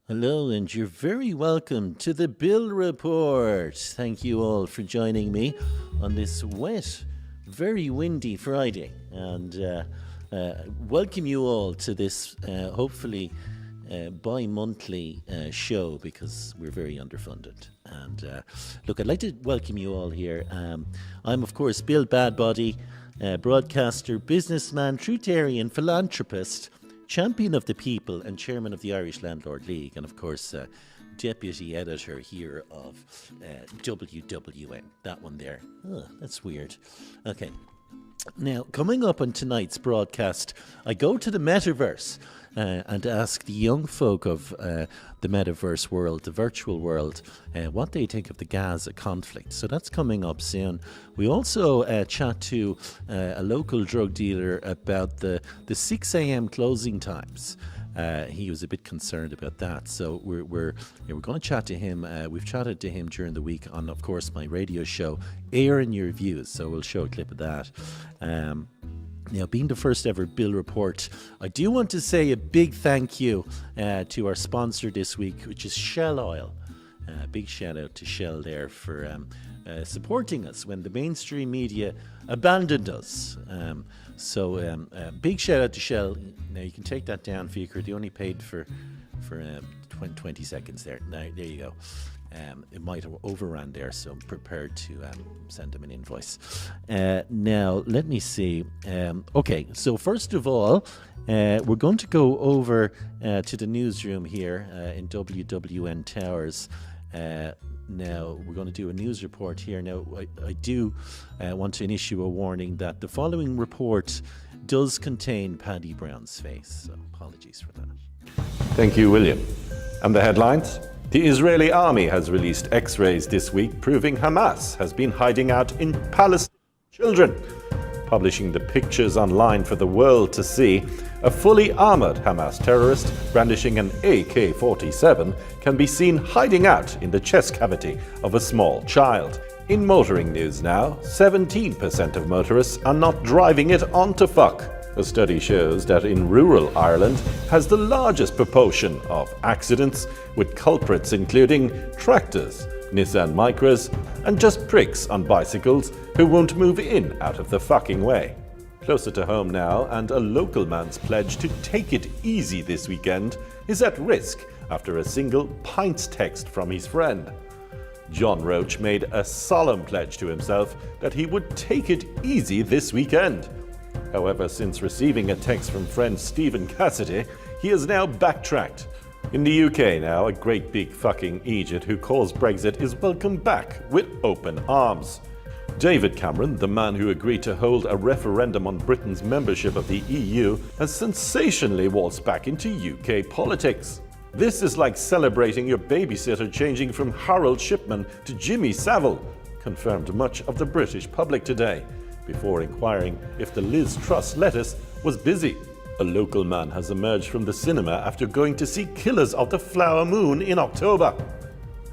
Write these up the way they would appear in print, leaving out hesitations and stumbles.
Hello, and you're very welcome to the Bill Report. Thank you all for joining me on this wet, very windy Friday. And welcome you all to this, hopefully, bi-monthly show, because we're very underfunded. And look, I'd like to welcome you all here. I'm, of course, Bill Badbody, broadcaster, businessman, trutharian, philanthropist, champion of the people and chairman of the Irish Landlord League, and of course deputy editor here of WWN. That one there. Oh, that's weird. Okay. Now, coming up on tonight's broadcast, I go to the Metaverse and ask the young folk of the Metaverse world, the virtual world, what they think of the Gaza conflict. So that's coming up soon. We also chat to a local drug dealer about the 6 a.m. closing times. He was a bit concerned about that, so we're going to chat to him. We've chatted to him during the week on, of course, my radio show, Airing Your Views, so we'll show a clip of that. Now, being the first ever Bill Report, I do want to say a big thank you to our sponsor this week, which is Shell Oil. Big shout out to Shell there for supporting us when the mainstream media abandoned us. So big shout out to Shell. Now you can take that down, Fiacre. They only paid for 20 seconds there. Now, there you go. It might have overran there, so I'm prepared to send them an invoice. Now, let me see. Okay, so first of all, we're going to go over to the newsroom here in WWN Towers. Now, we're going to do a news report here. Now, I do want to issue a warning that the following report does contain Paddy Brown's face, so apologies for that. Thank you, William. And the headlines? The Israeli army has released X-rays this week proving Hamas has been hiding out in Palestinian children. Publishing the pictures online for the world to see, a fully armored Hamas terrorist brandishing an AK-47 can be seen hiding out in the chest cavity of a small child. In motoring news now, 17% of motorists are not driving it onto fuck. A study shows that in rural Ireland has the largest proportion of accidents, with culprits including tractors, Nissan Micras, and just pricks on bicycles who won't move in out of the fucking way. Closer to home now, and a local man's pledge to take it easy this weekend is at risk after a single pints text from his friend. John Roach made a solemn pledge to himself that he would take it easy this weekend. However, since receiving a text from friend Stephen Cassidy, he has now backtracked. In the UK now, a great big fucking idiot who calls Brexit is welcomed back with open arms. David Cameron, the man who agreed to hold a referendum on Britain's membership of the EU, has sensationally waltzed back into UK politics. This is like celebrating your babysitter changing from Harold Shipman to Jimmy Savile, confirmed much of the British public today, before inquiring if the Liz Truss lettuce was busy. A local man has emerged from the cinema after going to see Killers of the Flower Moon in October.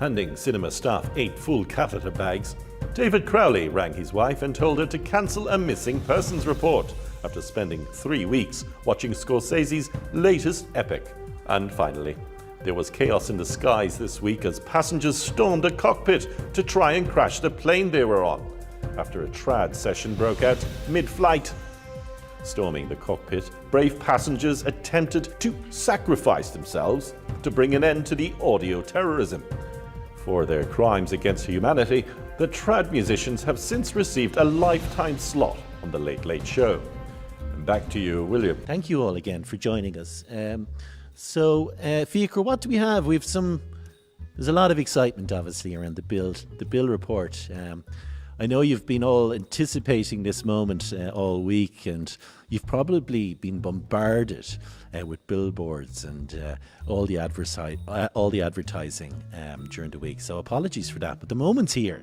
Handing cinema staff 8 full catheter bags, David Crowley rang his wife and told her to cancel a missing persons report after spending 3 weeks watching Scorsese's latest epic. And finally, there was chaos in the skies this week as passengers stormed a cockpit to try and crash the plane they were on, after a trad session broke out mid-flight. Storming the cockpit, brave passengers attempted to sacrifice themselves to bring an end to the audio terrorism. For their crimes against humanity, the trad musicians have since received a lifetime slot on the Late Late Show. And back to you, William. Thank you all again for joining us. Fiacre, what do we have? There's a lot of excitement, obviously, around the Bill Report. I know you've been all anticipating this moment all week, and you've probably been bombarded with billboards and all the advertising during the week. So apologies for that, but the moment's here.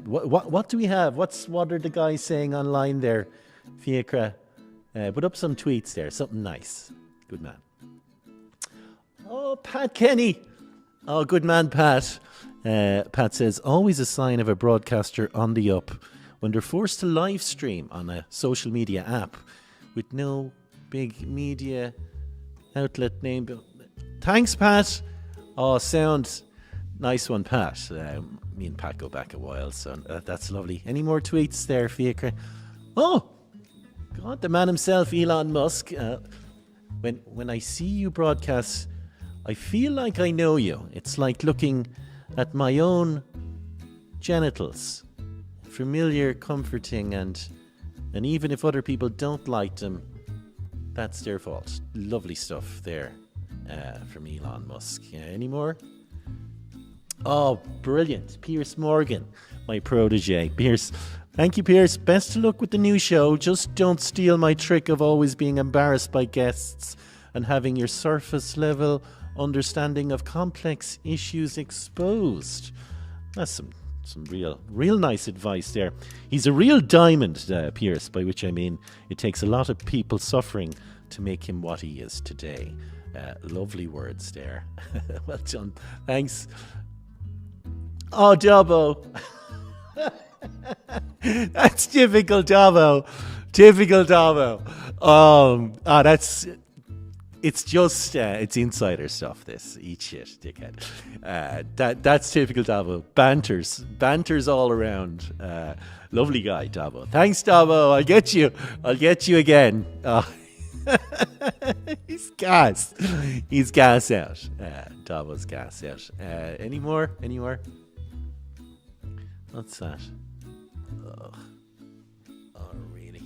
What do we have? What are the guys saying online there, Fiacre? Put up some tweets there, something nice. Good man. Oh, Pat Kenny. Oh, good man, Pat. Pat says, always a sign of a broadcaster on the up when they're forced to live stream on a social media app with no big media outlet name. Thanks, Pat. Oh, sound. Nice one, Pat. Me and Pat go back a while, so that's lovely. Any more tweets there, Fiacre? Oh, God, the man himself, Elon Musk. When I see you broadcast, I feel like I know you. It's like looking at my own genitals. Familiar, comforting, and even if other people don't like them, that's their fault. Lovely stuff there from Elon Musk. Any more? Oh, brilliant. Piers Morgan, my protege. Piers, thank you, Piers. Best of luck with the new show. Just don't steal my trick of always being embarrassed by guests and having your surface level understanding of complex issues exposed. That's some real nice advice there. He's a real diamond, Piers, by which I mean it takes a lot of people suffering to make him what he is today. Lovely words there. Well done. Thanks. Oh, Dubbo. That's typical Dubbo. Typical Dubbo. It's insider stuff, this. Eat shit, dickhead. That's typical Davo. Banters all around. Lovely guy, Davo. Thanks, Davo. I'll get you again. He's gas. He's gas out. Davo's gas out. Any more? What's that? Oh, really?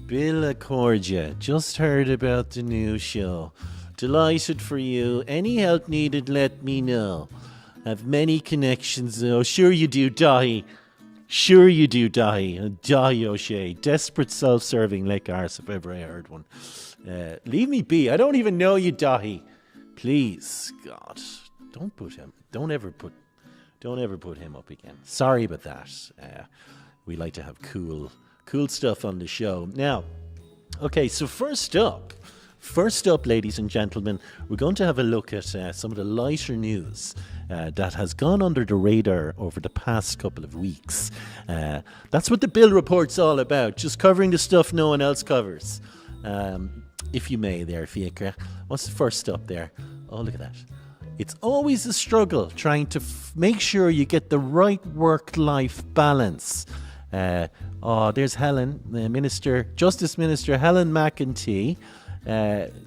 Bill Accordia, just heard about the new show. Delighted for you. Any help needed, let me know. Have many connections though. Sure you do, Dahi. Sure you do, Dahi. Dahi O'Shea. Desperate self-serving like arse if ever I heard one. Leave me be. I don't even know you, Dahi. Please, God. Don't ever put him up again. Sorry about that. We like to have cool stuff on the show. Now, okay, so first up, ladies and gentlemen, we're going to have a look at some of the lighter news that has gone under the radar over the past couple of weeks. That's what the Bill Report's all about, just covering the stuff no one else covers. If you may there, Fiacre. What's the first up there? Oh, look at that. It's always a struggle trying to make sure you get the right work-life balance. There's Helen, Justice Minister Helen McEntee,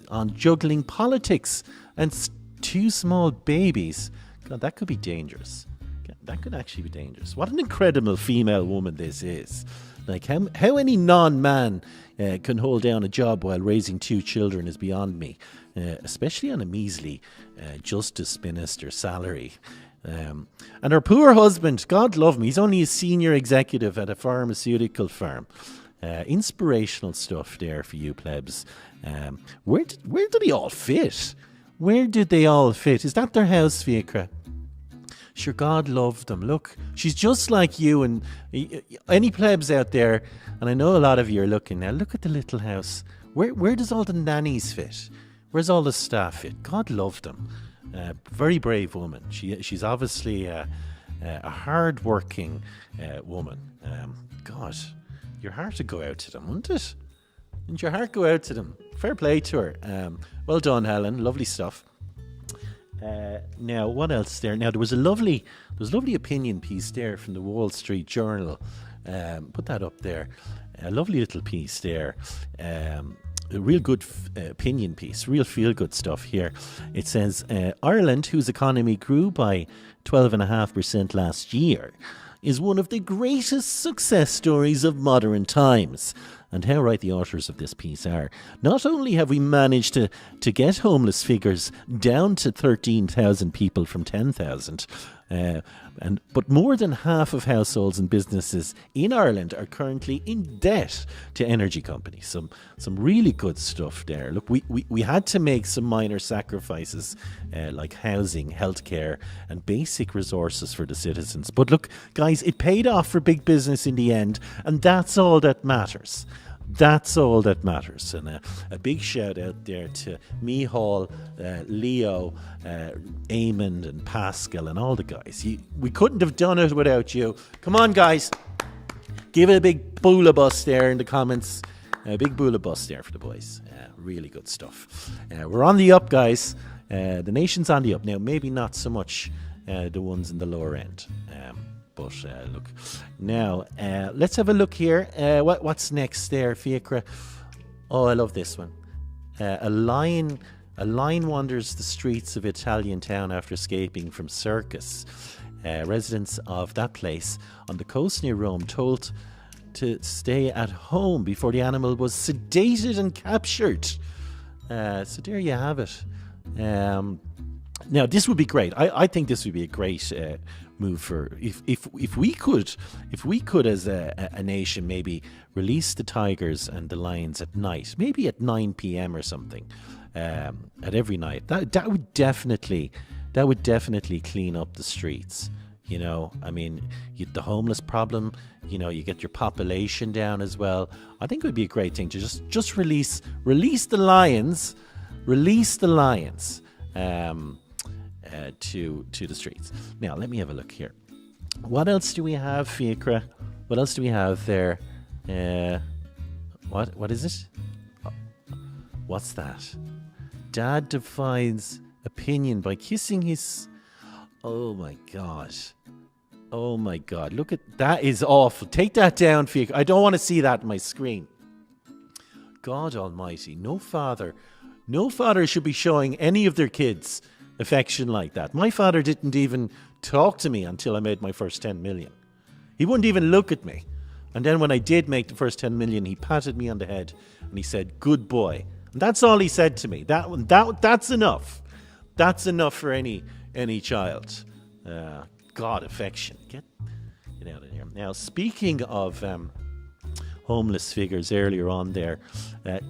on juggling politics and two small babies. God, that could be dangerous. That could actually be dangerous. What an incredible female woman this is. Like, how any non-man can hold down a job while raising two children is beyond me, especially on a measly Justice Minister salary. And her poor husband, God love him, he's only a senior executive at a pharmaceutical firm. Inspirational stuff there for you plebs. Where did they all fit? Where did they all fit? Is that their house, Fiacre? Sure, God loved them. Look, she's just like you and any plebs out there, and I know a lot of you are looking now. Look at the little house. Where does all the nannies fit? Where's all the staff fit? God loved them. Very brave woman. She's obviously a hard-working woman. God, your heart would go out to them, wouldn't it? Wouldn't your heart go out to them? Fair play to her. Well done, Helen. Lovely stuff. Now, what else there? Now, there was a lovely opinion piece there from the Wall Street Journal. Put that up there. A lovely little piece there. A real good opinion piece, real feel-good stuff here. It says, Ireland, whose economy grew by 12.5% last year, is one of the greatest success stories of modern times. And how right the authors of this piece are. Not only have we managed to get homeless figures down to 13,000 people from 10,000, but more than half of households and businesses in Ireland are currently in debt to energy companies. Some really good stuff there. Look, we had to make some minor sacrifices like housing, healthcare, and basic resources for the citizens. But look, guys, it paid off for big business in the end, and that's all that matters. That's all that matters. And a big shout out there to Mihal, Leo, Eamon and Pascal and all the guys. We couldn't have done it without you. Come on, guys. Give it a big boola bus there in the comments. A big boola bus there for the boys. Really good stuff. We're on the up, guys. The nation's on the up. Now, maybe not so much the ones in the lower end. But look, now let's have a look here. What's next there, Fiacre? Oh, I love this one. A lion wanders the streets of Italian town after escaping from circus. Residents of that place on the coast near Rome told to stay at home before the animal was sedated and captured. So there you have it. Now this would be great. I think this would be a great move for if we could as a nation maybe release the tigers and the lions at night, maybe at 9 p.m. or something, at every night. That would definitely clean up the streets. You know, I mean, the homeless problem, you know, you get your population down as well. I think it would be a great thing to just release the lions, to the streets. Now, let me have a look here. What else do we have, Fiacre? What else do we have there? What is it? What's that? Dad defines opinion by kissing his... Oh my God. Look at that. Is awful. Take that down, Fiacre. I don't want to see that on my screen. God almighty. No father should be showing any of their kids affection like that. My father didn't even talk to me until I made my first 10 million. He wouldn't even look at me. And then when I did make the first 10 million, he patted me on the head and he said, "Good boy." And that's all he said to me. That's enough. That's enough for any child. God, affection. Get out of here. Now, speaking of homeless figures earlier on there,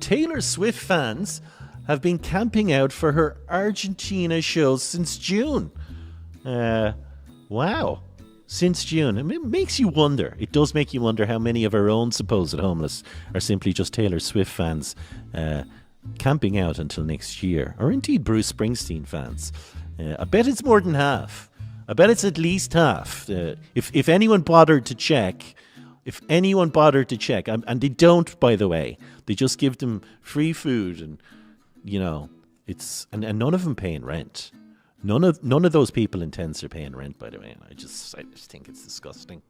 Taylor Swift fans have been camping out for her Argentina shows since June. Wow. Since June. It makes you wonder. It does make you wonder how many of our own supposed homeless are simply just Taylor Swift fans camping out until next year. Or indeed Bruce Springsteen fans. I bet it's more than half. I bet it's at least half. If anyone bothered to check, and they don't, by the way, they just give them free food and, you know, it's and none of them paying rent. None of those people in tents are paying rent, by the way. And I just think it's disgusting.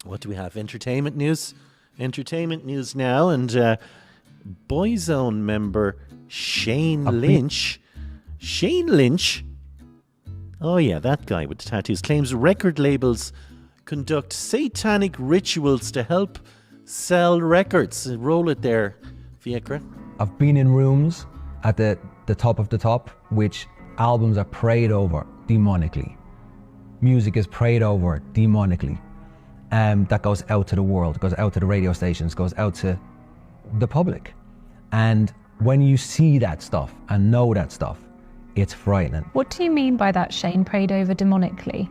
What do we have? Entertainment news now, and Boyzone member Shane Lynch. Oh yeah, that guy with the tattoos claims record labels conduct satanic rituals to help sell records. Roll it there, Fiacre. I've been in rooms at the top of the top, which albums are prayed over demonically. Music is prayed over demonically. That goes out to the world, goes out to the radio stations, goes out to the public. And when you see that stuff and know that stuff, it's frightening. What do you mean by that, Shane? Prayed over demonically?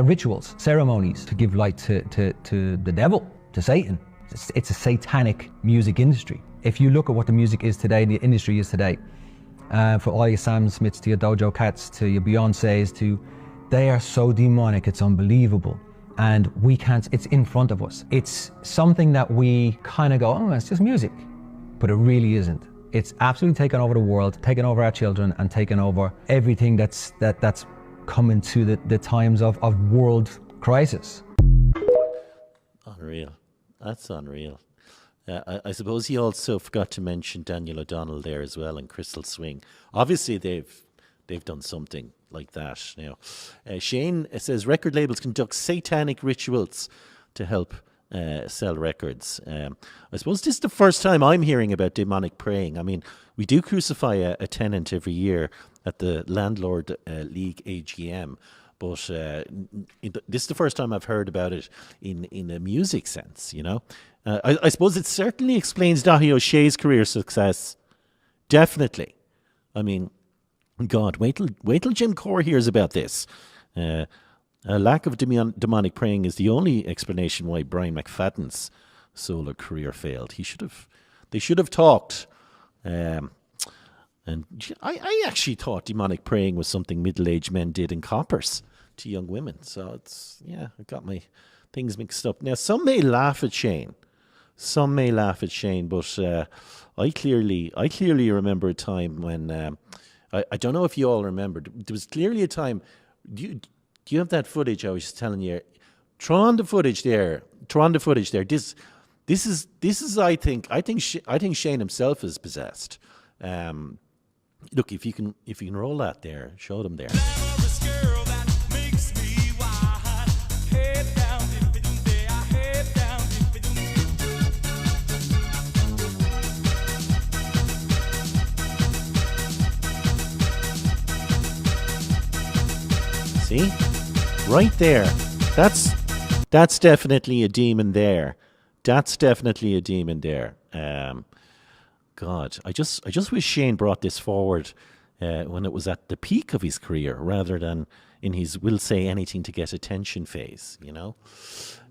Rituals, ceremonies to give light to the devil, to Satan. It's a satanic music industry. If you look at what the music is today, the industry is today, for all your Sam Smiths to your Dojo Cats to your Beyoncés they are so demonic, it's unbelievable. And we can't, it's in front of us. It's something that we kind of go, oh, it's just music. But it really isn't. It's absolutely taken over the world, taken over our children, and taken over everything that's coming to the times of world crisis. Unreal. That's unreal. I suppose he also forgot to mention Daniel O'Donnell there as well and Crystal Swing. Obviously, they've done something like that. You know, Shane says record labels conduct satanic rituals to help sell records. I suppose this is the first time I'm hearing about demonic praying. I mean, we do crucify a tenant every year at the Landlord League AGM, but this is the first time I've heard about it in a music sense, you know. I suppose it certainly explains Daithí O'Shea's career success. Definitely. I mean, God, wait till Jim Core hears about this. A lack of demonic praying is the only explanation why Brian McFadden's solo career failed. They should have talked. And I actually thought demonic praying was something middle-aged men did in coppers to young women. So I got my things mixed up. Now, some may laugh at Shane some may laugh at Shane, but I clearly remember a time when I don't know if you all remember. There was clearly a time. Do you have that footage I was just telling you? Throw on the footage there. This is I think Shane himself is possessed. Look, if you can roll that there, show them there. See? Right there. That's definitely a demon there. God, I just wish Shane brought this forward when it was at the peak of his career rather than in his will say anything to get attention phase, you know.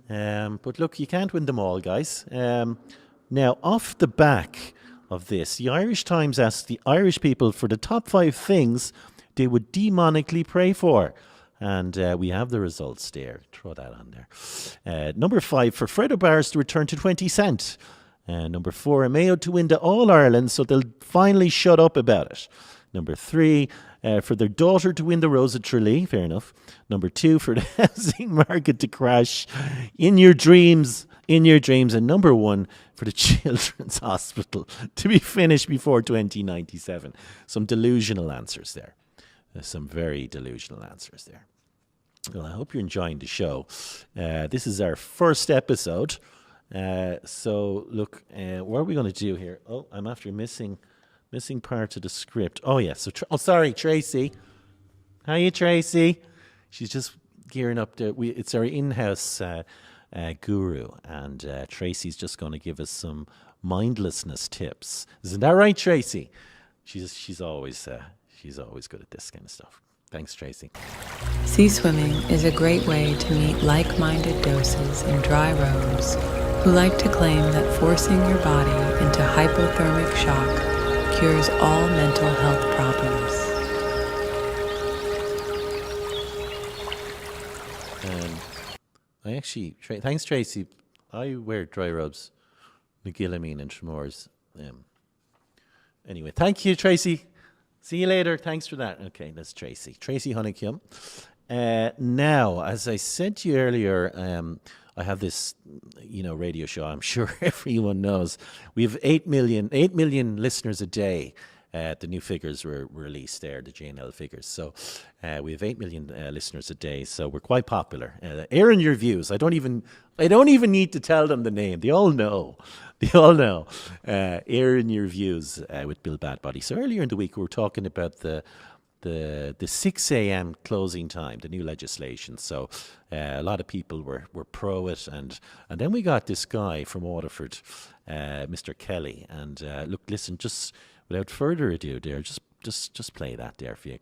But look, you can't win them all, guys. Now, off the back of this, the Irish Times asked the Irish people for the top 5 things they would demonically pray for. And we have the results there. Throw that on there. Number 5, for Fred O'Barrs to return to 20 Cent. Number 4, a Mayo to win the All-Ireland so they'll finally shut up about it. Number 3, for their daughter to win the Rose of Tralee. Fair enough. Number 2, for the housing market to crash in your dreams. And number 1, for the Children's Hospital to be finished before 2097. Some delusional answers there. Some very delusional answers there. Well, I hope you're enjoying the show. This is our first episode. So, look, what are we going to do here? Oh, I'm after missing part of the script. Oh, yeah. So, sorry, Tracy. How are you, Tracy? She's just gearing up there. It's our in-house guru, and Tracy's just going to give us some mindlessness tips. Isn't that right, Tracy? She's always good at this kind of stuff. Thanks, Tracy. Sea swimming is a great way to meet like-minded doses in dry roads who like to claim that forcing your body into hypothermic shock cures all mental health problems. Thanks, Tracy. I wear dry robes, McGillamine and Tremors. Anyway, thank you, Tracy. See you later. Thanks for that. Okay, that's Tracy. Tracy Honeycomb. Now, as I said to you earlier, I have this, radio show. I'm sure everyone knows. We have 8 million listeners a day. The new figures were released there, the JNL figures. So we have 8 million listeners a day. So we're quite popular. Airing your views. I don't even need to tell them the name. They all know. Airing your views with Bill Badbody. So earlier in the week we were talking about the 6 a.m. closing time, the new legislation. So a lot of people were pro it, and then we got this guy from Waterford, Mr. Kelly. And look, listen, just without further ado, there, just play that there for you.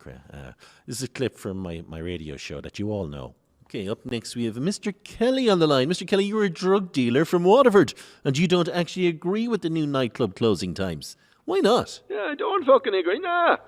This is a clip from my radio show that you all know. Okay, up next we have Mr. Kelly on the line. Mr. Kelly, you're a drug dealer from Waterford, and you don't actually agree with the new nightclub closing times. Why not? Yeah, I don't fucking agree, nah.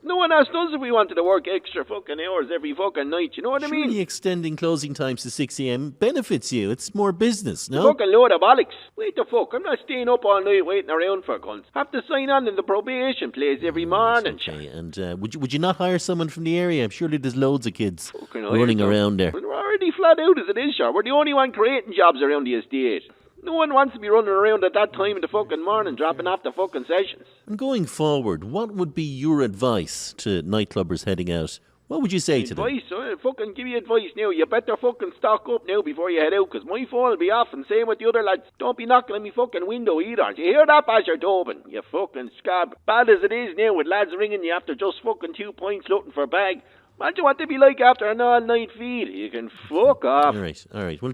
No one asked us if we wanted to work extra fucking hours every fucking night, you know what I mean? Surely extending closing times to 6 a.m. benefits you. It's more business, no? Fucking load of bollocks. Wait the fuck, I'm not staying up all night waiting around for cunts. Have to sign on in the probation place every morning. Okay, and would you not hire someone from the area? Surely there's loads of kids running around there. We're already flat out as it is, sure. We're the only one creating jobs around the estate. No one wants to be running around at that time in the fucking morning, dropping off the fucking sessions. And going forward, what would be your advice to nightclubbers heading out? What would you say to them? Advice? I'll fucking give you advice now. You better fucking stock up now before you head out, because my phone will be off, and same with the other lads. Don't be knocking on me fucking window either. Do you hear that, Basher Tobin? You fucking scab. Bad as it is now with lads ringing you after just fucking 2 points looking for a bag. Imagine what they'd be like after an all-night feed. You can fuck off. All right. Well,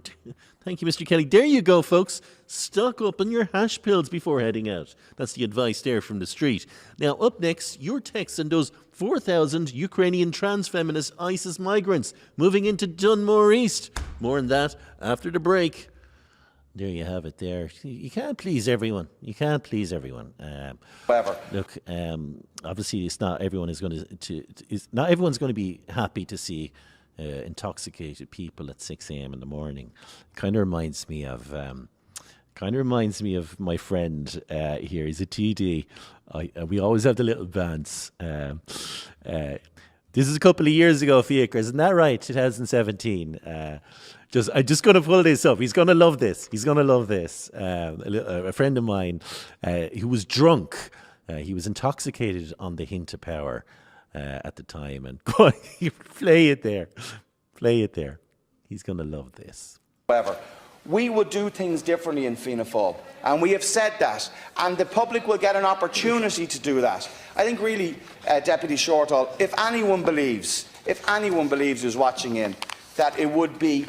thank you, Mr. Kelly. There you go, folks. Stock up on your hash pills before heading out. That's the advice there from the street. Now, up next, your text on those 4,000 Ukrainian trans feminist ISIS migrants moving into Dunmore East. More on that after the break. There you have it there. You can't please everyone. Whatever. Look, obviously, it's not everyone is going not everyone's going to be happy to see intoxicated people at 6 a.m. in the morning. Kind of reminds me of Kind of reminds me of my friend here. He's a TD. We always have the little bands. This is a couple of years ago, Fiacre, isn't that right? 2017. I'm just going to pull this up. He's going to love this. A friend of mine who was drunk. He was intoxicated on the hint of power at the time. And play it there. He's going to love this. However, we would do things differently in Fianna Fáil, and we have said that, and the public will get an opportunity to do that. I think really, Deputy Shortall, if anyone believes who's watching in, that it would be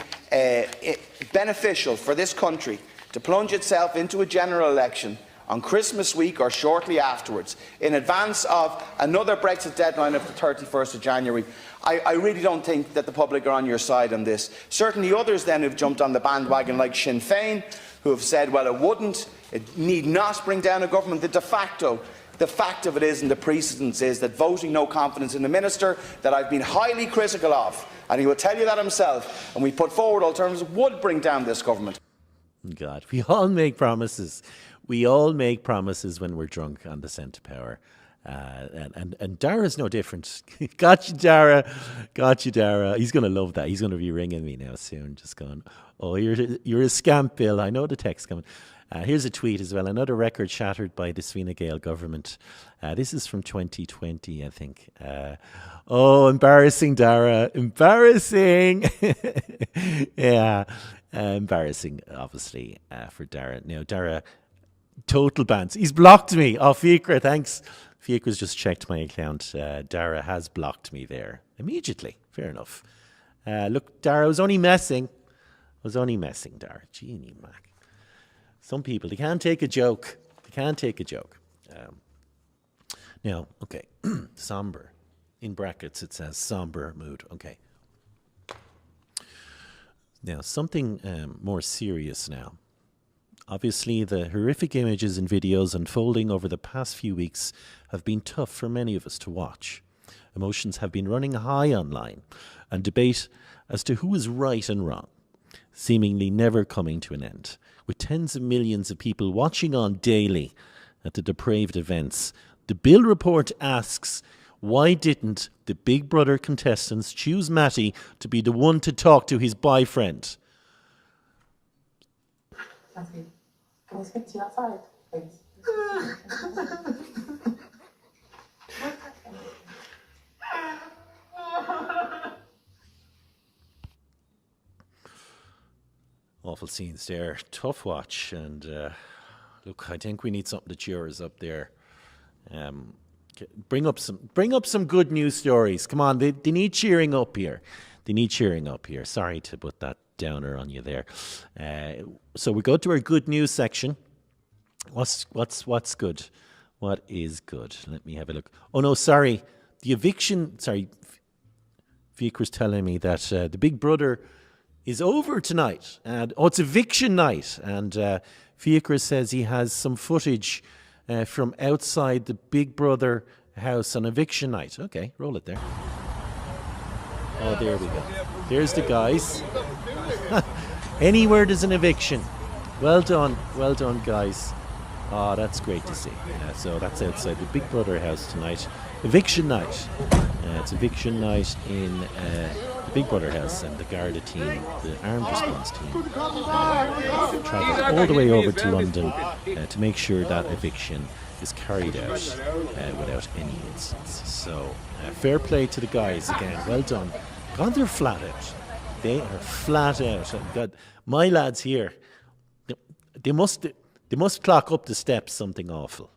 beneficial for this country to plunge itself into a general election on Christmas week or shortly afterwards, in advance of another Brexit deadline of the 31st of January, I really don't think that the public are on your side on this. Certainly others then who've jumped on the bandwagon, like Sinn Féin, who have said, well, it need not bring down a government. The fact of it is, and the precedence is, that voting no confidence in the minister, that I've been highly critical of, and he will tell you that himself, and we put forward alternatives, would bring down this government. God, we all make promises. We all make promises when we're drunk on the scent of power. And Dara's no different. Got you, Dara. He's going to love that. He's going to be ringing me now soon, just going, oh, you're a scamp, Bill. I know the text coming. Here's a tweet as well. Another record shattered by the Fine Gael government. This is from 2020, I think. Oh, embarrassing, Dara. Embarrassing. Yeah. Embarrassing, obviously, for Dara. Now, Dara, total bans. He's blocked me. Oh, Fiacre, thanks. Fiacre's just checked my account. Dara has blocked me there immediately. Fair enough. Look, Dara, I was only messing, Dara. Genie Mac. Some people, they can't take a joke. Now, okay, somber. In brackets, it says somber mood. Okay. Now, something more serious now. Obviously, the horrific images and videos unfolding over the past few weeks have been tough for many of us to watch. Emotions have been running high online, and debate as to who is right and wrong, seemingly never coming to an end, with tens of millions of people watching on daily at the depraved events. The Bill report asks, why didn't the Big Brother contestants choose Matty to be the one to talk to his boyfriend? Matty, can I speak to you outside, please? Awful scenes there. Tough watch. And look, I think we need something to cheer us up there. Bring up some good news stories. Come on, they need cheering up here. Sorry to put that downer on you there. So we go to our good news section. What's good? What is good? Let me have a look. Oh no, sorry. The eviction. Sorry, Fiacre's telling me that the Big Brother is over tonight, and it's eviction night. And Fiacre says he has some footage from outside the Big Brother house on eviction night. Okay, roll it there. Oh, there we go. There's the guys. Anywhere there's an eviction. Well done, guys. Oh, that's great to see. So that's outside the Big Brother house tonight. Eviction night. It's eviction night in the Big Brother house, and the Garda team, the armed response team, travelled all the way over to London to make sure that eviction is carried out without any incidents. So fair play to the guys again. Well done. God, they're flat out. They are flat out. God, my lads here, they must clock up the steps something awful.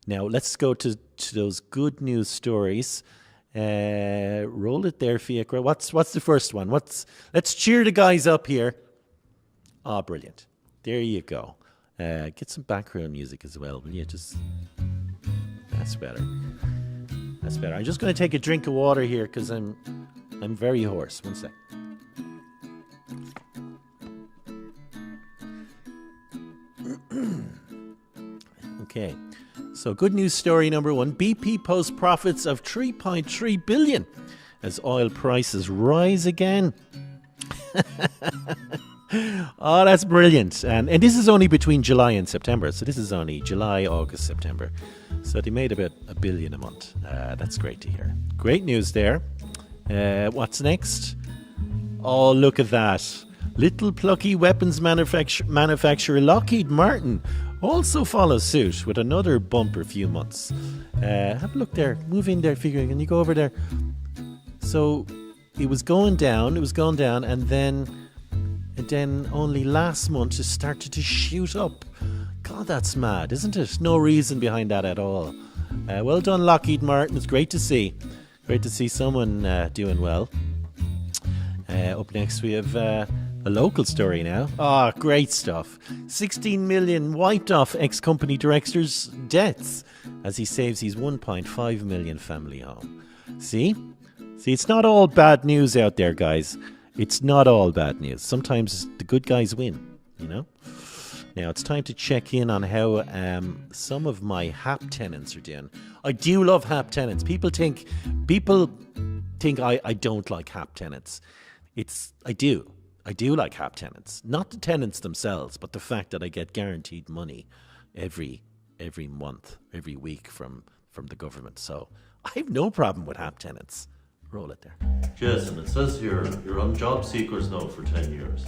Now let's go to those good news stories. Roll it there, Fiacre. What's the first one? Let's cheer the guys up here. Oh, brilliant. There you go. Get some background music as well, will you? That's better. I'm just going to take a drink of water here because I'm very hoarse. One sec. Okay. So good news story number one. BP posts profits of 3.3 billion as oil prices rise again. Oh, that's brilliant. And this is only between July and September. So this is only July, August, September. So they made about $1 billion a month. That's great to hear. Great news there. What's next? Oh, look at that. Little plucky weapons manufacturer Lockheed Martin also follows suit with another bumper few months. Have a look there. Move in there, figuring. Can you go over there? So it was going down, and then only last month it started to shoot up. God, that's mad, isn't it? No reason behind that at all. Well done, Lockheed Martin. It's great to see. Great to see someone doing well. Up next we have a local story now. Ah, great stuff. 16 million wiped off ex-company director's debts as he saves his 1.5 million family home. See, it's not all bad news out there, guys. It's not all bad news. Sometimes the good guys win, you know? Now, it's time to check in on how some of my HAP tenants are doing. I do love HAP tenants. People think I don't like HAP tenants. I do like HAP tenants. Not the tenants themselves, but the fact that I get guaranteed money every month, every week from the government. So I have no problem with HAP tenants. Roll it there. Jason, it says here you're on job seekers now for 10 years.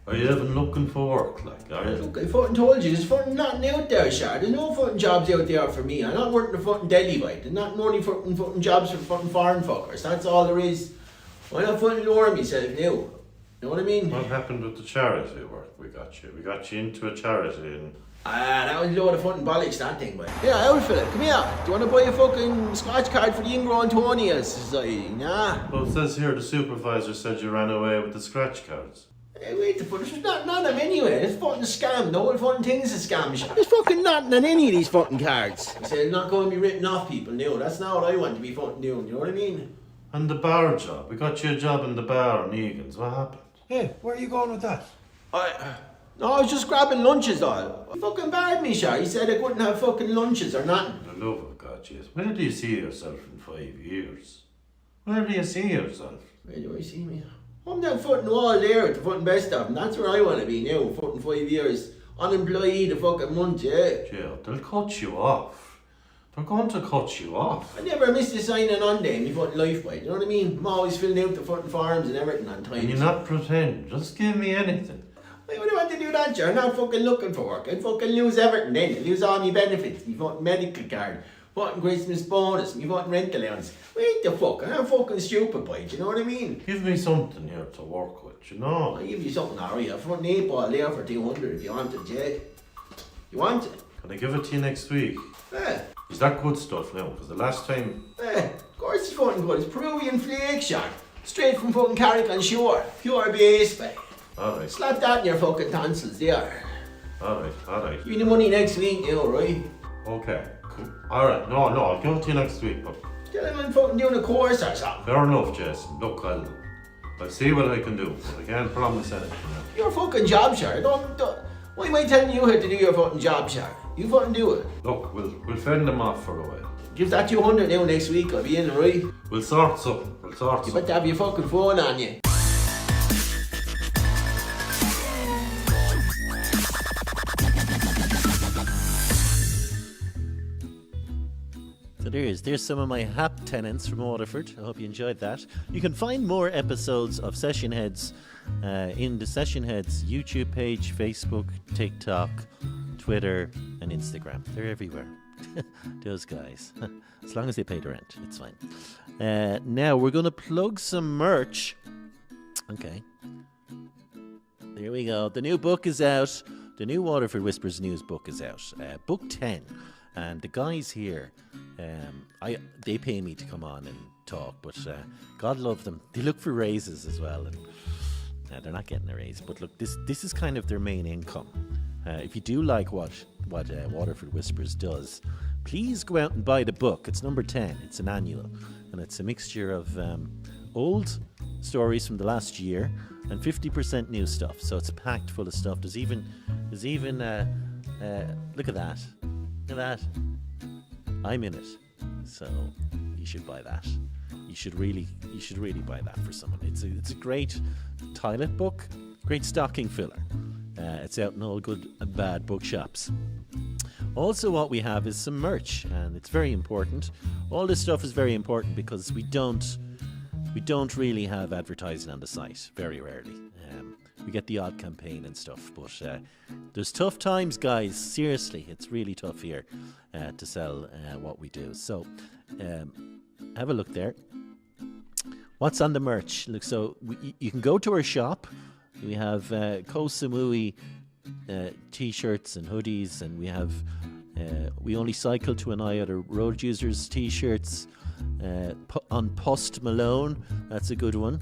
Are you even looking for work? Look, I fucking told you, there's fucking nothing out there, Shard. There's no fucking jobs out there for me. I'm not working the fucking deli, right? There's not only fucking jobs for fucking foreign fuckers. That's all there is. Why not fucking lower myself now? You know what I mean? What happened with the charity work we got you? We got you into a charity and... that was a load of fucking bollocks, that thing, man. Yeah, old fella, come here. Do you want to buy a fucking scratch card for the Ingrown Tony Society? Nah. Well, it says here the supervisor said you ran away with the scratch cards. Hey, wait the fuck, there's none of them anyway. It's fucking scam. The whole fucking thing's a scam. There's fucking nothing on any of these fucking cards. I said, I'm not going to be written off people now. That's not what I want to be fucking doing, you know what I mean? And the bar job. We got you a job in the bar in Egan's. What happened? Hey, where are you going with that? No, I was just grabbing lunches, all. He fucking barred me, sure. He said I couldn't have fucking lunches or nothing. For the love of God, yes. Where do you see yourself in 5 years? Where do you see yourself? Where do I see me? I'm down fucking wall there at the fucking best of them. That's where I want to be now, fucking 5 years. Unemployed a fucking month, yeah. Yeah, they'll cut you off. They're going to cut you off. I never missed a signing on day in my fucking life, boy. You know what I mean? I'm always filling out the fucking forms and everything on time. Can you not pretend? Just give me anything. Why would I want to do that, Joe? I'm not fucking looking for work. I'd fucking lose everything then. I'd lose all my benefits, my fucking medical card, fucking Christmas bonus, my fucking rent allowance. Wait the fuck, I'm fucking stupid, boy. Do you know what I mean? Give me something here to work with, you know? I'll give you something, alright. I'll fucking 8 ball there for 200 if you want it, yeah. You want it? Can I give it to you next week? Yeah. Is that good stuff now? Because the last time... Yeah, of course it's fucking good. It's Peruvian flake shot. Straight from fucking Carrick on shore. Pure base, boy. Alright. Slap that in your fucking tonsils there. Alright. Give me the money next week, you know, right? Okay, cool. Alright, no, I'll give it to you next week, but... Tell him I'm fucking doing a course or something. Fair enough, Jason. Look, I'll see what I can do, but I can't promise anything. Your fucking job, sure. Don't. Why am I telling you how to do your fucking job, sure? You fucking do it. Look, we'll fend them off for a while. Give that 200 now next week, I'll be in, right? We'll sort something. You better have your fucking phone on you. So there's some of my HAP tenants from Waterford. I hope you enjoyed that. You can find more episodes of Session Heads in the Session Heads YouTube page, Facebook, TikTok, Twitter, and Instagram. They're everywhere. Those guys. As long as they pay the rent, it's fine. Now we're going to plug some merch. Okay. There we go. The new book is out. The new Waterford Whispers news book is out. Book 10. And the guys here, they pay me to come on and talk, but God love them. They look for raises as well, and they're not getting a raise. But look, this is kind of their main income. If you do like what Waterford Whispers does, please go out and buy the book. It's number 10. It's an annual, and it's a mixture of old stories from the last year and 50% new stuff. So it's packed full of stuff. There's even look at that. Look at that. I'm in it. So you should buy that. You should really buy that for someone. It's a great toilet book. Great stocking filler. It's out in all good and bad bookshops. Also, what we have is some merch, and it's very important. All this stuff is very important because we don't really have advertising on the site, very rarely. We get the odd campaign and stuff, but there's tough times, guys. Seriously, it's really tough here to sell what we do. So have a look there. What's on the merch? Look, so you can go to our shop. We have Koh Samui t-shirts and hoodies, and we have We Only Cycle to an Eye Other Road Users t-shirts. On Post Malone, that's a good one.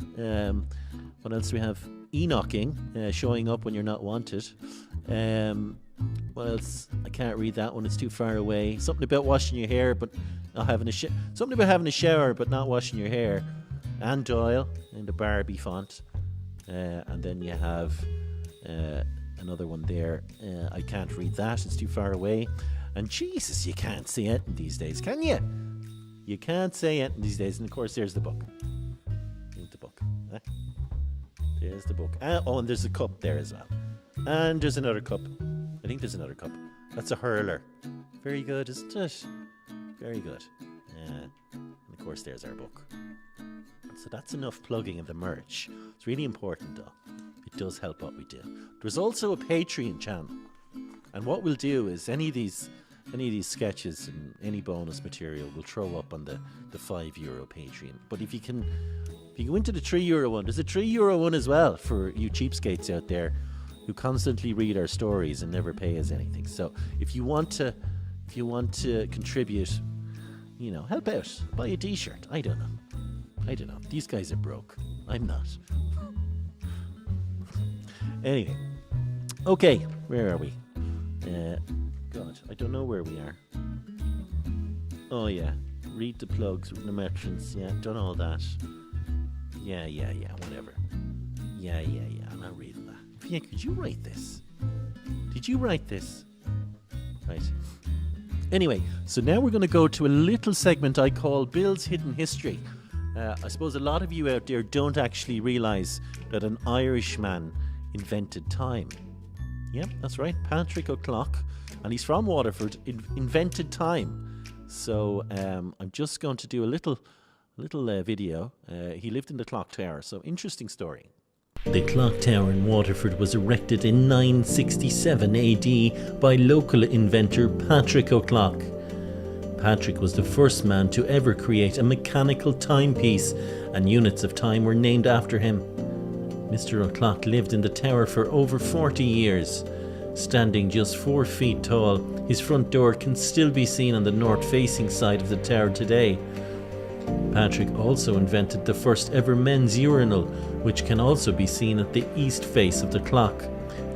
What else do we have? E-knocking, showing up when you're not wanted. What else? I can't read that one, it's too far away. Something about washing your hair but not having something about having a shower but not washing your hair. Anne Doyle in the Barbie font. And then you have another one there. I can't read that, it's too far away. And Jesus, you can't see it these days, can you? You can't say it these days. And of course, there's the book. There's the book. There's the book. And there's a cup there as well. And there's another cup. I think there's another cup. That's a hurler. Very good, isn't it? Very good. And of course, there's our book. So that's enough plugging of the merch. It's really important, though. It does help what we do. There's also a Patreon channel. And what we'll do is any of these sketches and any bonus material will throw up on the €5 Patreon. But if you go into the €3 one, there's a €3 one as well for you cheapskates out there who constantly read our stories and never pay us anything. So if you want to contribute, help out, buy a t-shirt. I don't know. These guys are broke. I'm not. Anyway, okay, where are we? God, I don't know where we are. Oh yeah, read the plugs with the merchants. Yeah, done all that. Yeah, whatever. Yeah, I'm not reading that. Yeah, could you write this? Did you write this? Right. Anyway, so now we're going to go to a little segment I call Bill's Hidden History. I suppose a lot of you out there don't actually realise that an Irishman invented time. Yeah, that's right, Patrick O'Clock, and he's from Waterford, invented time. So I'm just going to do a little video. He lived in the clock tower, so interesting story. The clock tower in Waterford was erected in 967 AD by local inventor Patrick O'Clock. Patrick was the first man to ever create a mechanical timepiece, and units of time were named after him. Mr. O'Clock lived in the tower for over 40 years. Standing just 4 feet tall, his front door can still be seen on the north-facing side of the tower today. Patrick also invented the first ever men's urinal, which can also be seen at the east face of the clock.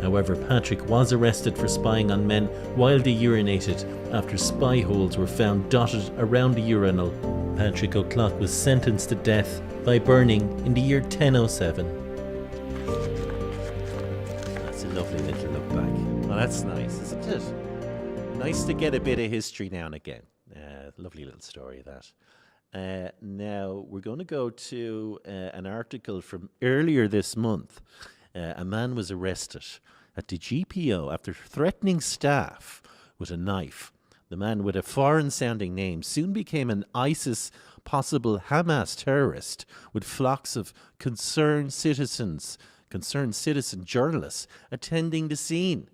However, Patrick was arrested for spying on men while they urinated after spy holes were found dotted around the urinal. Patrick O'Clock was sentenced to death by burning in the year 1007. That's a lovely little look back. Well, that's nice, isn't it? Nice to get a bit of history now and again. Lovely little story, that. Now, we're going to go to an article from earlier this month. A man was arrested at the GPO after threatening staff with a knife. The man with a foreign-sounding name soon became an ISIS possible Hamas terrorist with flocks of concerned citizen journalists attending the scene.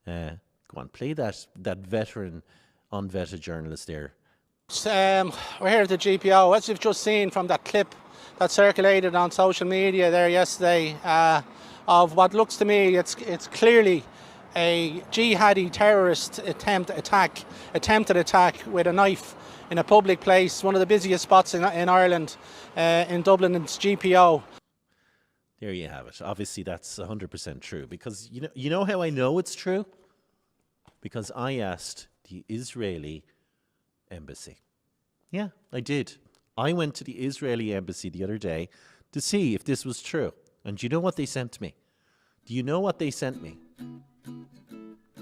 Go on, play that veteran, unvetted journalist there. We're here at the GPO. As you've just seen from that clip that circulated on social media there yesterday, of what looks to me, it's clearly a jihadi terrorist attempted attack with a knife in a public place, one of the busiest spots in Ireland, in Dublin. It's GPO. There you have it. Obviously, that's 100% true. Because you know how I know it's true? Because I asked the Israeli embassy. Yeah, I did. I went to the Israeli embassy the other day to see if this was true. And do you know what they sent me? Do you know what they sent me?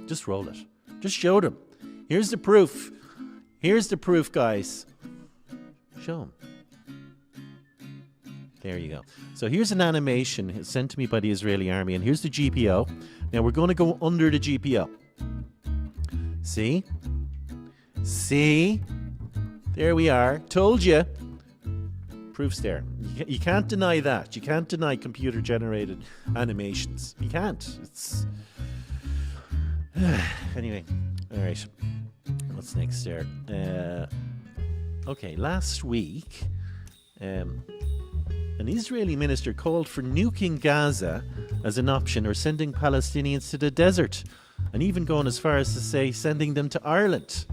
Just roll it. Just show them. Here's the proof. Here's the proof, guys. Show them. There you go. So here's an animation sent to me by the Israeli army, and here's the GPO. Now we're going to go under the GPO. See? See? There we are. Told you. Proof's there. You can't deny that. You can't deny computer-generated animations. You can't. It's... Anyway. All right. What's next there? Okay, last week... an Israeli minister called for nuking Gaza as an option or sending Palestinians to the desert, and even going as far as to say sending them to Ireland.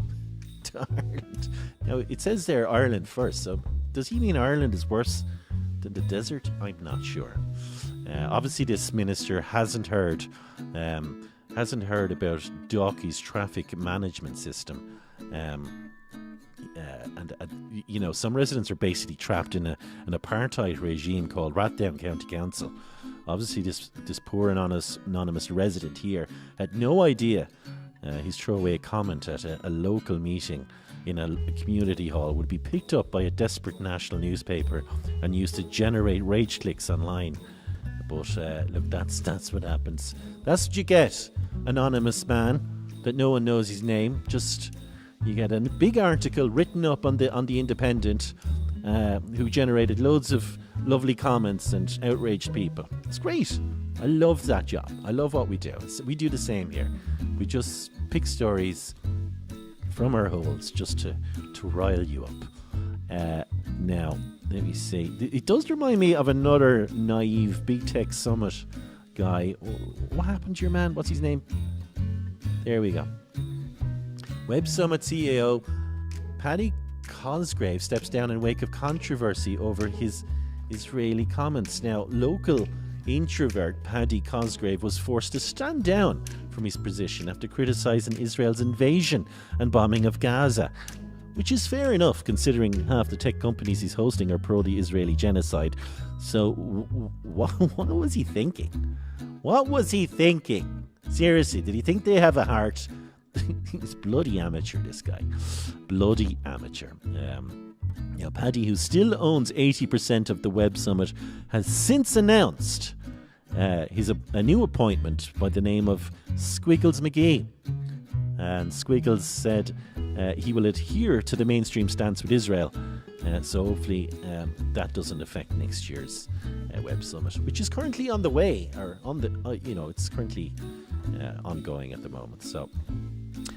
To Ireland. Now, it says there Ireland first, so does he mean Ireland is worse than the desert? I'm not sure. Obviously, this minister hasn't heard about Dalkey's traffic management system. And you know, some residents are basically trapped in an apartheid regime called Rathdown County Council. Obviously, this poor anonymous resident here had no idea his throwaway comment at a local meeting in a community hall would be picked up by a desperate national newspaper and used to generate rage clicks online. But look, that's what happens. That's what you get, anonymous man, that no one knows his name. Just... You get a big article written up on the Independent who generated loads of lovely comments and outraged people. It's great. I love that job. I love what we do. We do the same here. We just pick stories from our holes just to rile you up. Now, let me see. It does remind me of another naive Big Tech Summit guy. What happened to your man? What's his name? There we go. Web Summit CEO Paddy Cosgrave steps down in wake of controversy over his Israeli comments. Now, local introvert Paddy Cosgrave was forced to stand down from his position after criticising Israel's invasion and bombing of Gaza, which is fair enough considering half the tech companies he's hosting are pro the Israeli genocide. So, what was he thinking? What was he thinking? Seriously, did he think they have a heart? He's bloody amateur, this guy. Bloody amateur. Paddy, who still owns 80% of the Web Summit, has since announced a new appointment by the name of Squiggles McGee. And Squiggles said he will adhere to the mainstream stance with Israel. So hopefully that doesn't affect next year's Web Summit, which is currently on the way, or on the, it's currently ongoing at the moment. So.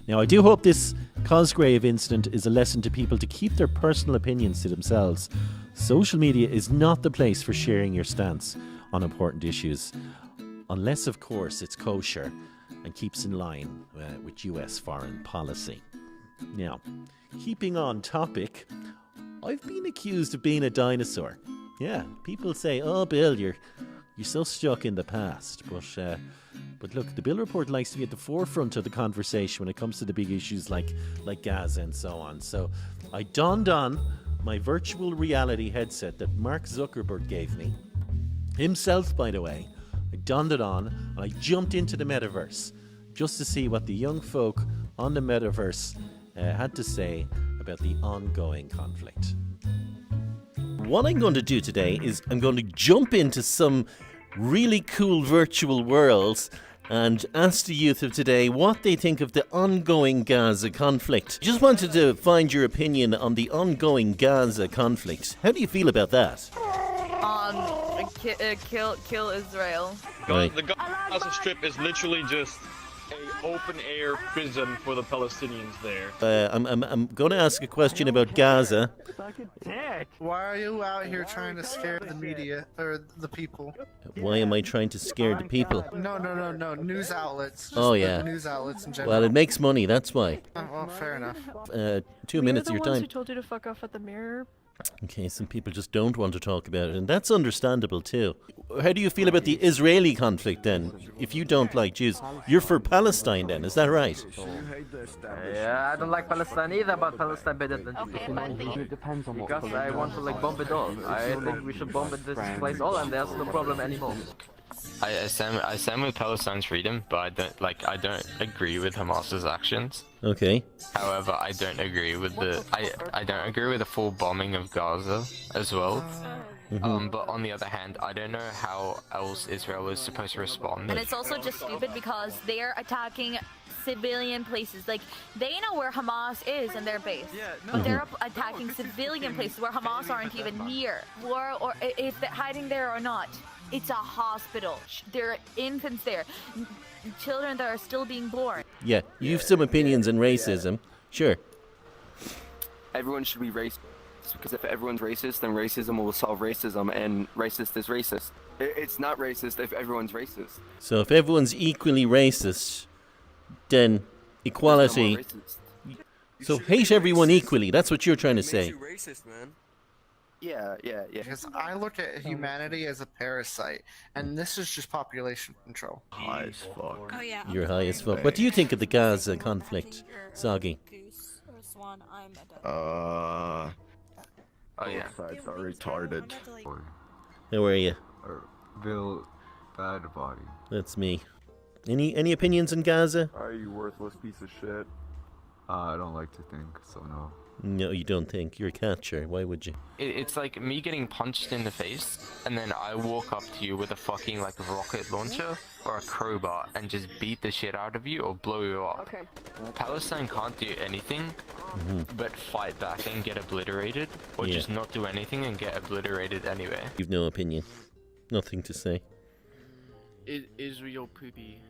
Now, I do hope this Cosgrave incident is a lesson to people to keep their personal opinions to themselves. Social media is not the place for sharing your stance on important issues, unless, of course, it's kosher and keeps in line with US foreign policy. Now, keeping on topic, I've been accused of being a dinosaur. Yeah, people say, "Oh, Bill, you're so stuck in the past," but look, the Bill Report likes to be at the forefront of the conversation when it comes to the big issues like Gaza and so on. So I donned on my virtual reality headset that Mark Zuckerberg gave me, himself, by the way. I donned it on and I jumped into the Metaverse just to see what the young folk on the Metaverse had to say about the ongoing conflict. What I'm going to do today is I'm going to jump into some really cool virtual worlds and ask the youth of today what they think of the ongoing Gaza conflict. Just wanted to find your opinion on the ongoing Gaza conflict. How do you feel about that? Kill Israel. Right. The Gaza Strip is literally just an open-air prison for the Palestinians there. I'm going to ask a question about Gaza. Why are you out here trying to scare the media, or the people? Why am I trying to scare the people? No, news outlets. Oh, yeah. News outlets in general. Well, it makes money, that's why. Well, fair enough. 2 minutes of your We're the ones time. who told you to fuck off at the mirror. Okay, some people just don't want to talk about it, and that's understandable too. How do you feel about the Israeli conflict then? If you don't like Jews, you're for Palestine then, is that right? Yeah, I don't like Palestine either, but Palestine better than Jews. Because I want to bomb it all. I think we should bomb this place all, and there's no problem anymore. I stand with Palestine's freedom, but I don't agree with Hamas's actions. Okay. However, I don't agree with the full bombing of Gaza as well. But on the other hand, I don't know how else Israel was supposed to respond. And it's also just stupid because they're attacking civilian places. Like, they know where Hamas is in their base. But they're attacking civilian places where Hamas aren't even near. Or if they're hiding there or not. It's a hospital. There are infants there. Children that are still being born. Yeah, you've some opinions on racism. Sure. Everyone should be racist, because if everyone's racist, then racism will solve racism, and racist is racist. It's not racist if everyone's racist. So if everyone's equally racist, then equality. No more racist. So hate everyone equally. That's what you're trying to say. Racist, man. Yeah. Because I look at humanity as a parasite, and this is just population control. High as fuck. Oh yeah. You're high as fuck. What do you think of the Gaza conflict, Soggy? Oh yeah. Sides are retarded. How are you? Bill Bad Body. That's me. Any opinions on Gaza? Are you worthless piece of shit? I don't like to think, so no. No, you don't think. You're a catcher. Why would you? It's like me getting punched in the face, and then I walk up to you with a fucking like rocket launcher or a crowbar and just beat the shit out of you or blow you up. Okay. Palestine can't do anything but fight back and get obliterated, or just not do anything and get obliterated anyway. You've no opinion. Nothing to say. Israel poopy.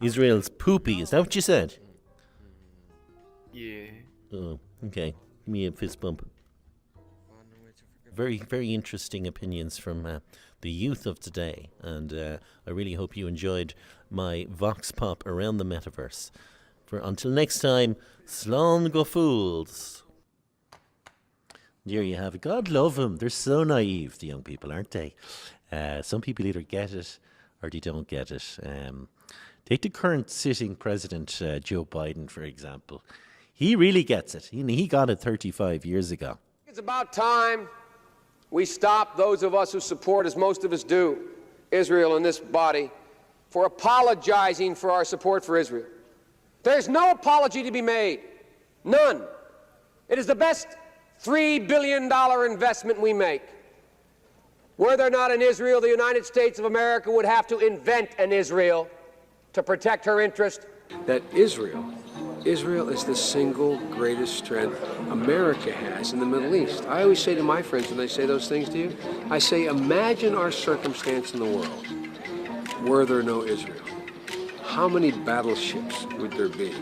Israel's poopy. Is that what you said? Yeah. Oh, okay. Give me a fist bump. Very, very interesting opinions from the youth of today, and I really hope you enjoyed my vox pop around the metaverse. For until next time, slán go fools. There you have it. God love them. They're so naive, the young people, aren't they? Some people either get it or they don't get it. Take the current sitting president, Joe Biden, for example. He really gets it. He got it 35 years ago. It's about time we stop, those of us who support, as most of us do, Israel in this body, for apologizing for our support for Israel. There's no apology to be made. None. It is the best $3 billion investment we make. Were there not an Israel, the United States of America would have to invent an Israel to protect her interest. That Israel is the single greatest strength America has in the Middle East. I always say to my friends when they say those things to you, I say, imagine our circumstance in the world were there no Israel. How many battleships would there be?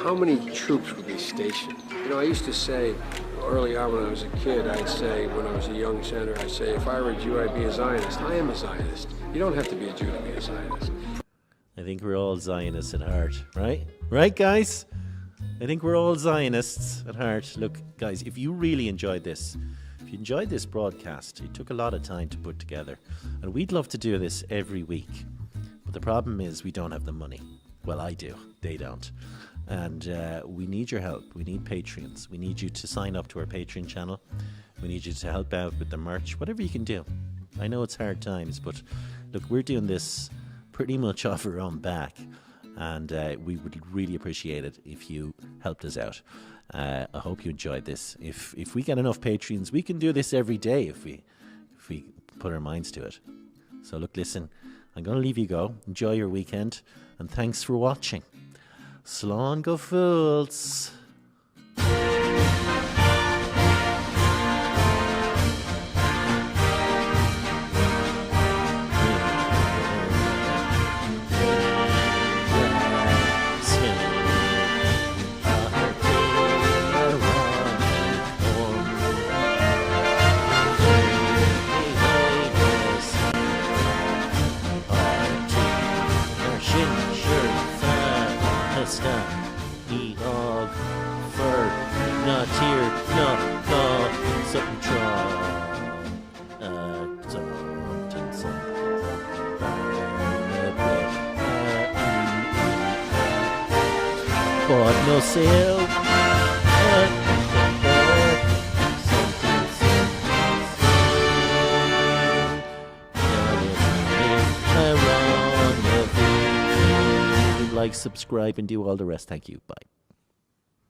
How many troops would be stationed? You know, I used to say early on when I was a kid, I'd say, when I was a young senator, I'd say, if I were a Jew, I'd be a Zionist. I am a Zionist. You don't have to be a Jew to be a Zionist. I think we're all Zionists at heart, right? Right, guys? I think we're all Zionists at heart. Look, guys, if you really enjoyed this, if you enjoyed this broadcast, it took a lot of time to put together. And we'd love to do this every week. But the problem is we don't have the money. Well, I do. They don't. And we need your help. We need Patreons. We need you to sign up to our Patreon channel. We need you to help out with the merch, whatever you can do. I know it's hard times, but look, we're doing this pretty much off our own back, and we would really appreciate it if you helped us out. I hope you enjoyed this. If we get enough Patreons, we can do this every day if we put our minds to it. So look, listen, I'm going to leave you go. Enjoy your weekend, and thanks for watching. Slán go fools. But no sale. Like, subscribe, and do all the rest. Thank you. Bye.